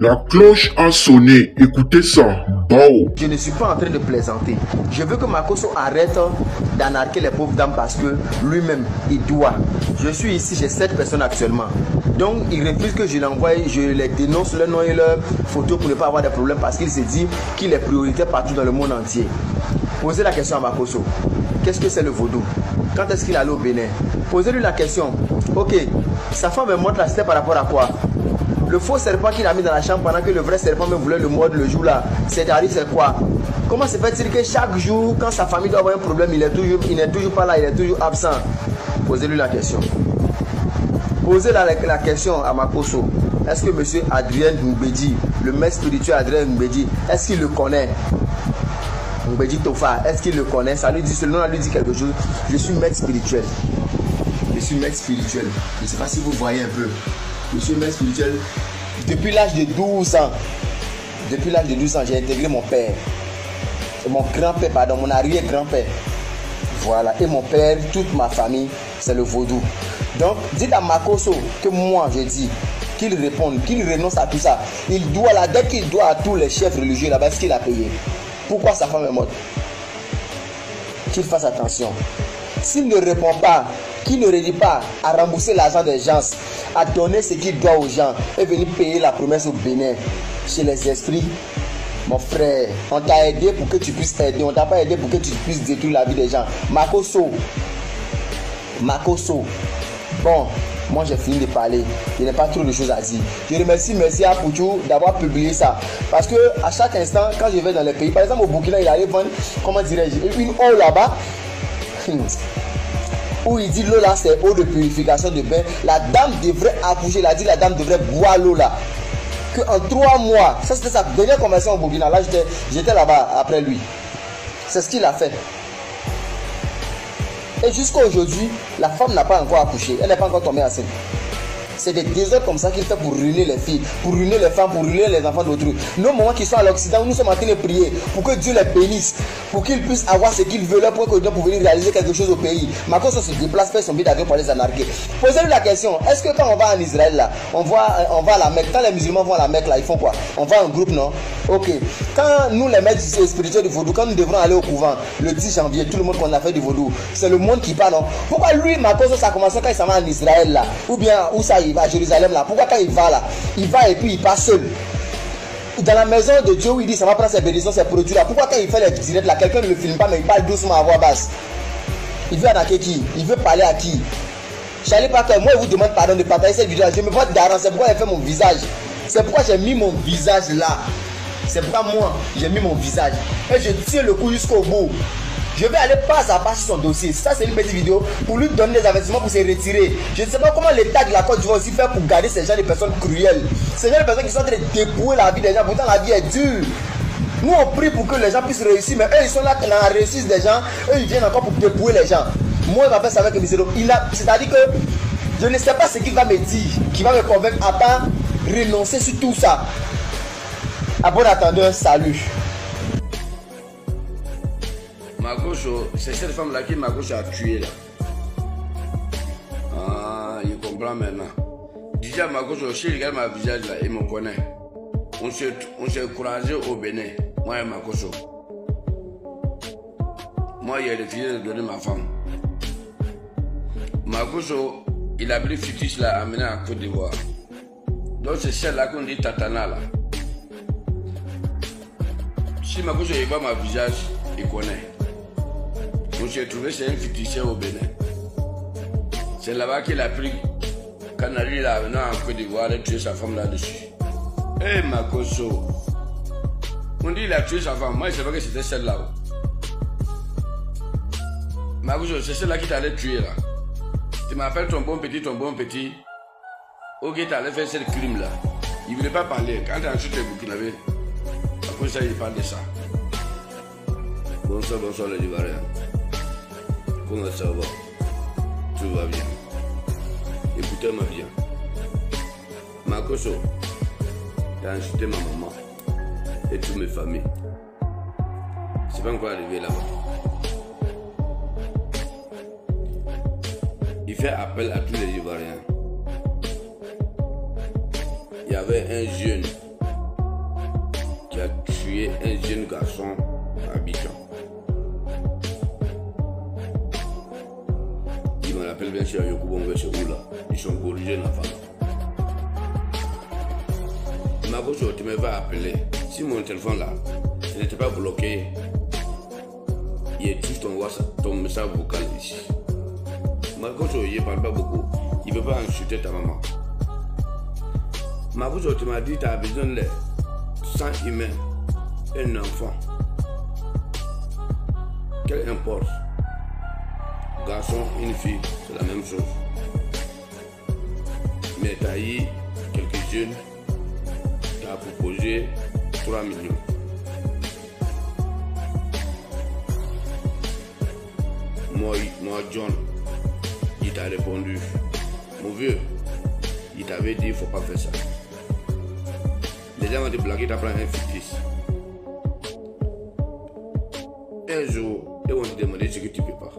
La cloche a sonné, écoutez ça, bao. Je ne suis pas en train de plaisanter. Je veux que Makosso arrête d'anarquer les pauvres dames parce que lui-même, il doit. Je suis ici, j'ai 7 personnes actuellement. Donc, il refuse que je l'envoie, je les dénonce leur nom et leur photo pour ne pas avoir de problème parce qu'il se dit qu'il est prioritaire partout dans le monde entier. Posez la question à Makosso. Qu'est-ce que c'est le vaudou? Quand est-ce qu'il allait au Bénin? Posez-lui la question. Ok, sa femme me montre la c'était par rapport à quoi? Le faux serpent qu'il a mis dans la chambre pendant que le vrai serpent me voulait le mordre le jour là, c'est quoi? Comment se fait-il que chaque jour, quand sa famille doit avoir un problème, il n'est toujours pas là, il est toujours absent? Posez-lui la question. Posez la question à Makosso. Est-ce que monsieur Adrien Mbedi, le maître spirituel Adrien Mbedi, est-ce qu'il le connaît? Mbedi Tofa, est-ce qu'il le connaît? Ça lui dit, ce nom lui dit quelque chose. Je suis maître spirituel. Je suis maître spirituel. Je ne sais pas si vous voyez un peu. Je suis maître spirituel depuis l'âge de 12 ans. Depuis l'âge de 12 ans, j'ai intégré mon père. Mon grand-père, pardon, mon arrière-grand-père. Voilà. Et mon père, toute ma famille, c'est le vaudou. Donc, dites à Makosso que moi, je dis, qu'il réponde, qu'il renonce à tout ça. Il doit, la dette qu'il doit à tous les chefs religieux là-bas, est-ce qu'il a payé? Pourquoi sa femme est morte? Qu'il fasse attention. S'il ne répond pas, qu'il ne rédige pas à rembourser l'argent des gens, à donner ce qu'il doit aux gens et venir payer la promesse au Bénin, chez les esprits, mon frère, on t'a aidé pour que tu puisses aider, on t'a pas aidé pour que tu puisses détruire la vie des gens. Makosso, bon, moi j'ai fini de parler, il n'y a pas trop de choses à dire. Je remercie merci à Poutou d'avoir publié ça. Parce que à chaque instant, quand je vais dans les pays, par exemple au Burkina, il arrive vendre, comment dirais-je, une eau là-bas, où il dit l'eau là c'est eau de purification de bain. La dame devrait accoucher, il a dit la dame devrait boire l'eau là. Que en 3 mois, ça c'était sa dernière conversation au Burkina, là j'étais là-bas après lui. C'est ce qu'il a fait. Et jusqu'à aujourd'hui, la femme n'a pas encore accouché, elle n'est pas encore tombée enceinte. C'est des désordres comme ça qu'il fait pour ruiner les filles, pour ruiner les femmes, pour ruiner les enfants d'autrui. Nos moments qui sont à l'Occident, nous sommes en train de prier pour que Dieu les bénisse, pour qu'ils puissent avoir ce qu'ils veulent pour que Dieu puisse venir réaliser quelque chose au pays. Makosso se déplace, fait son billet d'avion pour les anarquer. Posez-lui la question, est-ce que quand on va en Israël là, on va à la Mecque, quand les musulmans vont à la Mecque là, ils font quoi? On va en groupe, non? Ok. Quand nous les maîtres spirituels du vaudou, quand nous devrons aller au couvent le 10 janvier, tout le monde qu'on a fait du vaudou, c'est le monde qui parle, non? Pourquoi lui, Makosso, ça a commencé quand il s'en va en Israël là? Ou bien où ça il va à Jérusalem là? Pourquoi quand il va là, il va et puis il passe seul? Dans la maison de Dieu où il dit ça va prendre ses bénédictions, ses produits là, pourquoi quand il fait les directs là, quelqu'un ne le filme pas mais il parle doucement à voix basse? Il veut attaquer qui? Il veut parler à qui? Charlie Parker, moi je vous demande pardon de partager cette vidéo là, je me vois d'arrêt, c'est pourquoi j'ai fait mon visage. C'est pourquoi j'ai mis mon visage là. C'est pourquoi moi j'ai mis mon visage. Et je tiens le coup jusqu'au bout. Je vais aller pas à pas sur son dossier. Ça, c'est une petite vidéo pour lui donner des avertissements pour se retirer. Je ne sais pas comment l'État de la Côte d'Ivoire aussi faire pour garder ces gens de personnes cruelles. Ces gens de personnes qui sont en train de dépouiller la vie des gens. Pourtant, la vie est dure. Nous, on prie pour que les gens puissent réussir. Mais eux, ils sont là dans la réussite des gens. Eux, ils viennent encore pour dépouiller les gens. Moi, il m'a fait ça avec Misero. C'est-à-dire que je ne sais pas ce qu'il va me dire, qui va me convaincre à part renoncer sur tout ça. À bon attendeur, salut. Makosso, c'est cette femme-là qui Makosso a tué là. Ah, il comprend maintenant. Déjà Makosso, si il regarde ma visage là, il me connaît. On s'est croisé au Bénin, moi et Makosso. Moi, il a refusé de donner ma femme. Makosso, il a pris Fitis là, amené à Côte d'Ivoire. Donc c'est celle-là qu'on dit Tatana là. Si Makosso il voit ma visage, il connaît. On s'est trouvé chez un ficticien au Bénin. C'est là-bas qu'il a pris Canali là, venant en Côte d'Ivoire et tué sa femme là-dessus. Eh Makosso, on dit il a tué sa femme, moi je savais que c'était celle-là. Makosso, c'est celle-là qui t'allait tuer là. Tu m'appelles ton bon petit. Ok, t'allais faire ce crime là. Il ne voulait pas parler. Quand tu as ensuite le Burkinabé, après ça il parle de ça. Bonsoir les Ivoiriens. Comment ça va? Tout va bien. Écoutez-moi bien. Makosso, tu as insulté ma maman et toutes mes familles. C'est pas encore arrivé là-bas. Il fait appel à tous les Ivoiriens. Il y avait un jeune tué un jeune garçon à Abidjan. Il me rappelle bien sûr Yokubongo chez Oula. Ils sont corrigés l'enfant. Ma gauche, tu me vas appeler. Si mon téléphone là, il n'était pas bloqué, il y a tout ton message vocal ici. Ma gauche, il ne parle pas beaucoup. Il ne veut pas insulter ta maman. Ma gauche, tu m'as dit que tu as besoin de sang humain. Un enfant. Quel importe. Garçon, une fille, c'est la même chose. Mais tu as eu quelques jeunes qui ont proposé 3 millions. Moi, John, il t'a répondu. Mon vieux, il t'avait dit, il ne faut pas faire ça. Les gens vont te blaguer, tu apprends un fictif. Un jour, ils vont te demander ce que tu ne peux pas.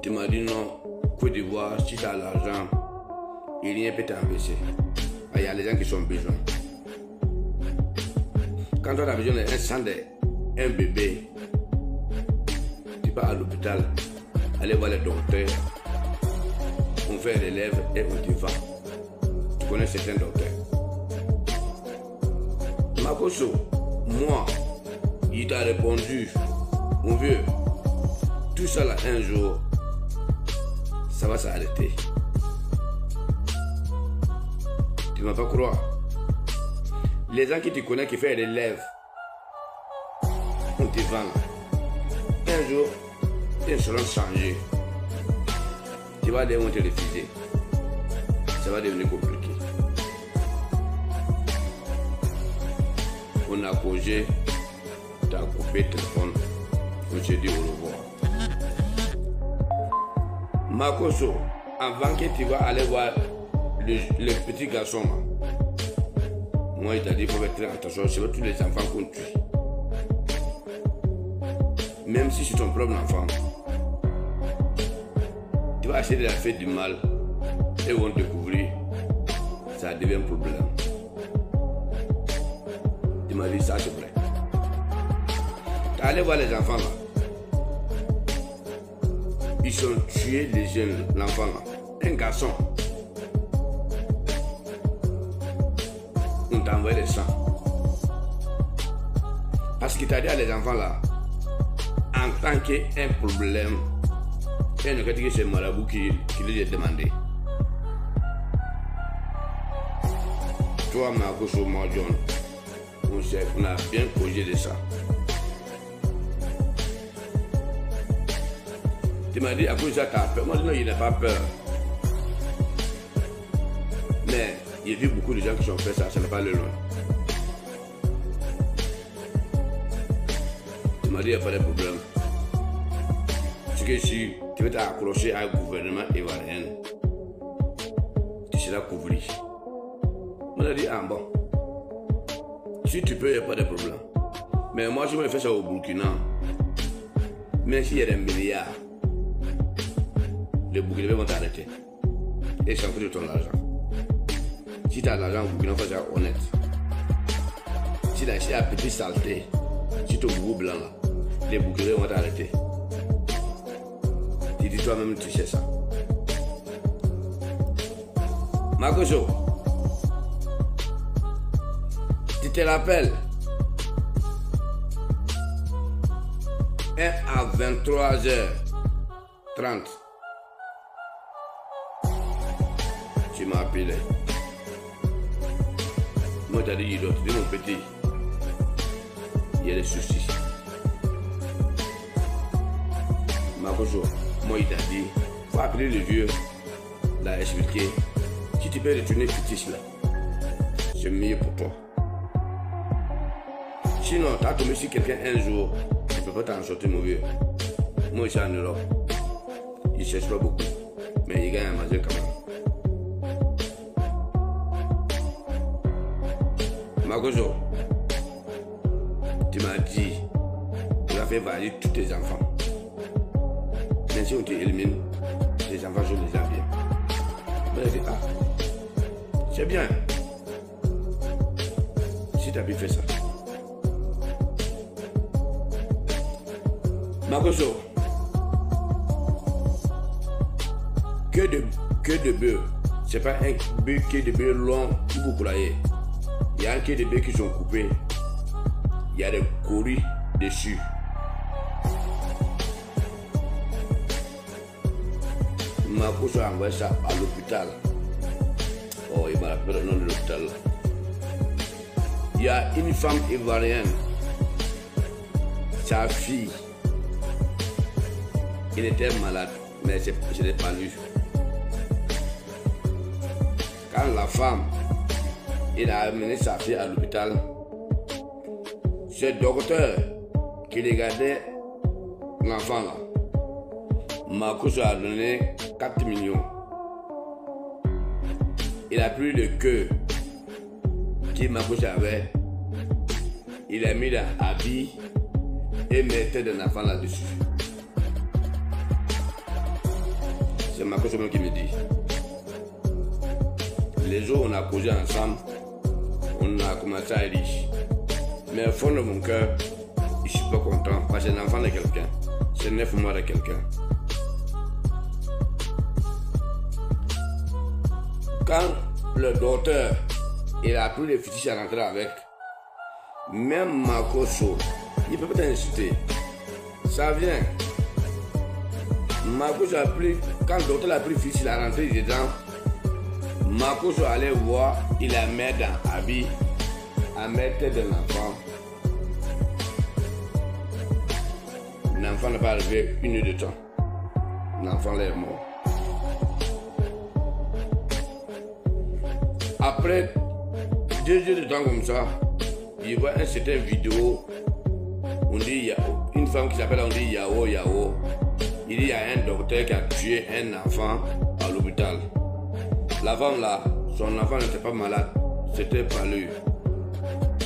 Tu m'as dit non, Côte d'Ivoire, si tu as l'argent, il n'y a pas t'investir. Il y a les gens qui sont besoin. Quand tu as besoin d'un sang d'un bébé, tu pars à l'hôpital, aller voir les docteurs, on fait les lèvres et on te va. Tu connais certains docteurs. Makoso, moi, il t'a répondu, mon vieux, tout ça là un jour, ça va s'arrêter. Tu ne vas pas croire. Les gens qui te connaissent, qui font des lèvres, on te vend. Un jour, ils seront changés. Tu vas devoir te refuser. Ça va devenir compliqué. On a causé, tu as coupé le téléphone, on s'est dit au revoir. Makoso, avant que tu vas aller voir le petit garçon, moi il t'a dit qu'il faut faire très attention, c'est tous les enfants qu'on tue. Même si c'est ton propre enfant, tu vas essayer de la faire du mal et ils vont découvrir, ça devient un problème. Tu m'as dit ça, c'est vrai. Tu es allé voir les enfants là. Ils ont tué les jeunes, l'enfant là, un garçon. On t'a envoyé le sang. Parce qu'il t'a dit à les enfants là, en tant qu'un problème, et ne dit que c'est Marabout qui lui a demandé. Toi, Makoso, moi, John, on a bien causé de ça. Tu m'as dit, à cause de ça, tu as peur. Moi, non, il n'a pas peur. Mais il y a vu beaucoup de gens qui ont fait ça, ça n'est pas le loin. Tu m'as dit, il n'y a pas de problème. C'est que si tu veux t'accrocher à un gouvernement ivoirien, tu seras couvert. On a dit, ah bon, si tu peux, il n'y a pas de problème. Mais moi, je vais faire ça au Burkina. Même s'il y a des milliards, les Burkinabés vont t'arrêter et s'en foutent de ton argent. Si tu as de l'argent au Burkina, il faut être honnête. Si tu as un petit saleté, si tu es au gros blanc là, les Burkinabés vont t'arrêter. Tu dis toi-même, tu sais ça. Makoso, tu te rappelles, 1 à 23h30, tu m'as appelé. Moi, tu as dit, tu dis mon petit, il y a des soucis. Makoso, moi, il t'a dit, il faut appeler le vieux, l'a expliqué. Si tu peux retourner fictif là, c'est mieux pour toi. Sinon, tu as tombé sur quelqu'un un jour, tu ne peux pas t'en sortir, mon vieux. Moi, je suis en Europe. Il ne cherche pas beaucoup, mais il gagne à manger quand même. Makoso, tu m'as dit, tu vas faire varier tous tes enfants. Même si on t'élimine, les enfants, je les aime bien. Mais je dis, ah, c'est bien. Si tu as pu faire ça. Makoso. Que de bœufs. C'est pas un queue de bœuf long que vous croyez. Il y a un queue de bœuf qui sont coupés. Il y a des coris dessus. Makoso a envoyé ça à l'hôpital. Oh, il m'a rappelé le nom de l'hôpital. Il y a une femme ivoirienne. Sa fille. Il était malade, mais je n'ai pas lu. Quand la femme, il a amené sa fille à l'hôpital, ce docteur qui regardait l'enfant là, Makoso a donné 4 millions. Il a pris le queue qui Makoso avait, il a mis dans l'habit et mettait de l'enfant là-dessus. C'est Makoso qui me dit. Les jours où on a causé ensemble, on a commencé à être riche. Mais au fond de mon cœur, je ne suis pas content parce que c'est l'enfant de quelqu'un. C'est 9 mois de quelqu'un. Quand le docteur il a pris les fétiches à rentrer avec, même Makoso, il ne peut pas t'insulter. Ça vient. Makoso a pris, quand le docteur a pris le fétiche, il a rentré dedans. Makoso allait voir, il a mis dans l'habit, à mettre de l'enfant. L'enfant n'a pas arrivé 1 heure de temps. L'enfant est mort. Après 2 heures de temps comme ça, il voit un certain vidéo. On dit il y a une femme qui s'appelle, on dit Yao. Il dit il y a un docteur qui a tué un enfant à l'hôpital. La femme là, son enfant n'était pas malade, c'était pas lui.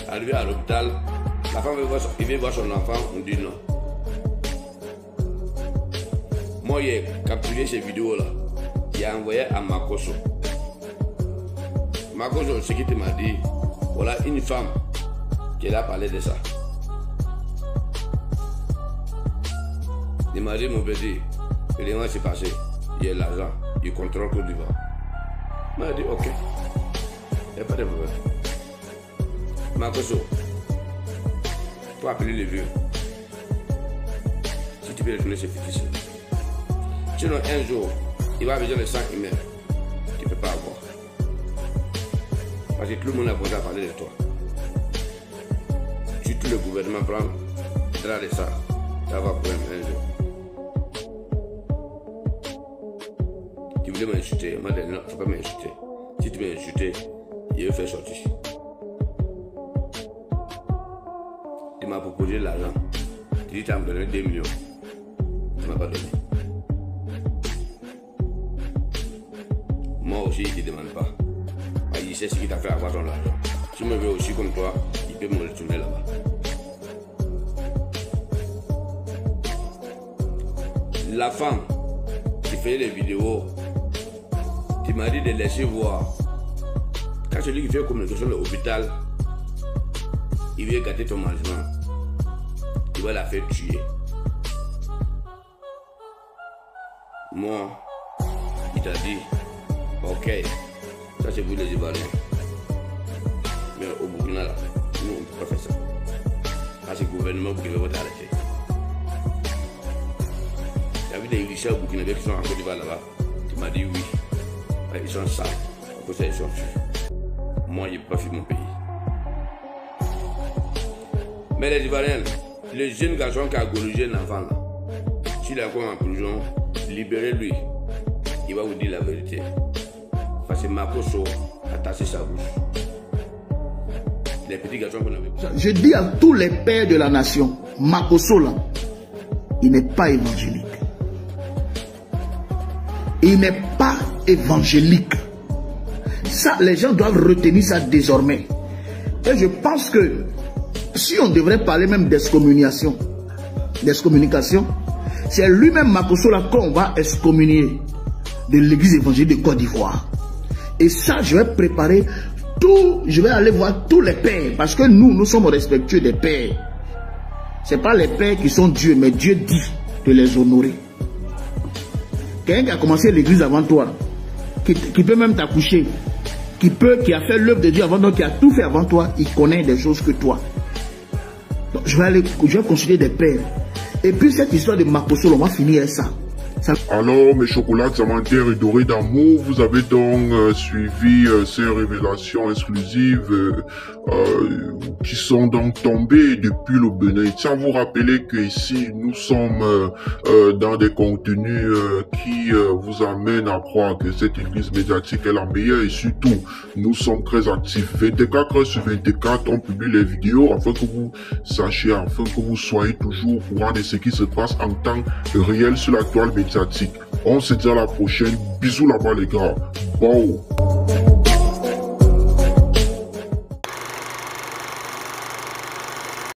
Arrivé à l'hôpital, la femme il veut voir son enfant, on dit non. Moi j'ai capturé ces vidéos là, j'ai envoyé à Makoso. Makoso, ce qu'il m'a dit, voilà une femme qui a parlé de ça. Il m'a dit mon petit, rien s'est passé, il y a l'argent, il contrôle Côte d'Ivoire. Il m'a dit ok, il n'y a pas de problème. Makoso, faut appeler les vieux. Si tu peux retourner, c'est difficile. Sinon, un jour, il va besoin de 100 emails. Tu ne peux pas avoir. Parce que tout le monde a besoin de parler de toi. Si tout le gouvernement prend drap de ça, ça va problème un jour. Tu voulais m'insulter, il m'a dit non, il ne faut pas m'insulter. Si tu m'insulter, il va faire sortir. Tu m'as proposé l'argent. Tu dis que tu as me donné 2 millions. Tu ne m'as pas donné. Moi aussi, il ne te demande pas. Il sait ce qu'il t'a fait avoir ton argent. Si je me veux aussi comme toi, il peut me retourner là-bas. La femme qui fait les vidéos, tu m'as dit de laisser voir. Quand celui qui fait communication à l'hôpital, il veut gâter ton management, il va la faire tuer. Moi, il t'a dit, ok, ça c'est vous les Ivoiriens. Mais au Burkina là, nous on ne peut pas faire ça. Parce que le gouvernement burkinabé va t'arrêter. Il y a vu des Irishais au Burkinabé qui sont en Côte d'Ivoire là-bas. Tu m'as dit oui. Ils sont sales. Pour ça ils sont tués. Moi, je n'ai pas fui mon pays. Mais les Ivoiriens, le jeune garçon qui a gorgé l'enfant là, s'il est encore en prison, libérez-lui. Il va vous dire la vérité. Parce que Makoso a tassé sa bouche. Les petits garçons qu'on avait. Je dis à tous les pères de la nation, Makoso là, il n'est pas évangélique. Il n'est pas évangélique. Ça, les gens doivent retenir ça désormais. Et je pense que si on devrait parler même d'excommunication, c'est lui-même Makoso là qu'on va excommunier de l'église évangélique de Côte d'Ivoire. Et ça, je vais préparer je vais aller voir tous les pères, parce que nous sommes respectueux des pères. Ce n'est pas les pères qui sont Dieu, mais Dieu dit de les honorer. Quelqu'un qui a commencé l'église avant toi, qui peut même t'accoucher, qui a fait l'œuvre de Dieu avant toi, qui a tout fait avant toi, il connaît des choses que toi. Donc, je vais consulter des pères. Et puis cette histoire de Makosolo, on va finir avec ça. Alors, mes chocolats diamantaires et dorés d'amour, vous avez donc suivi ces révélations exclusives qui sont donc tombées depuis le Bénin. Tiens, vous rappeler que ici, nous sommes dans des contenus qui vous amènent à croire que cette église médiatique est la meilleure et surtout, nous sommes très actifs. 24 heures sur 24, on publie les vidéos afin que vous sachiez, afin que vous soyez toujours au courant de ce qui se passe en temps réel sur la toile médiatique. On se dit à la prochaine. Bisous là-bas les gars. Bon.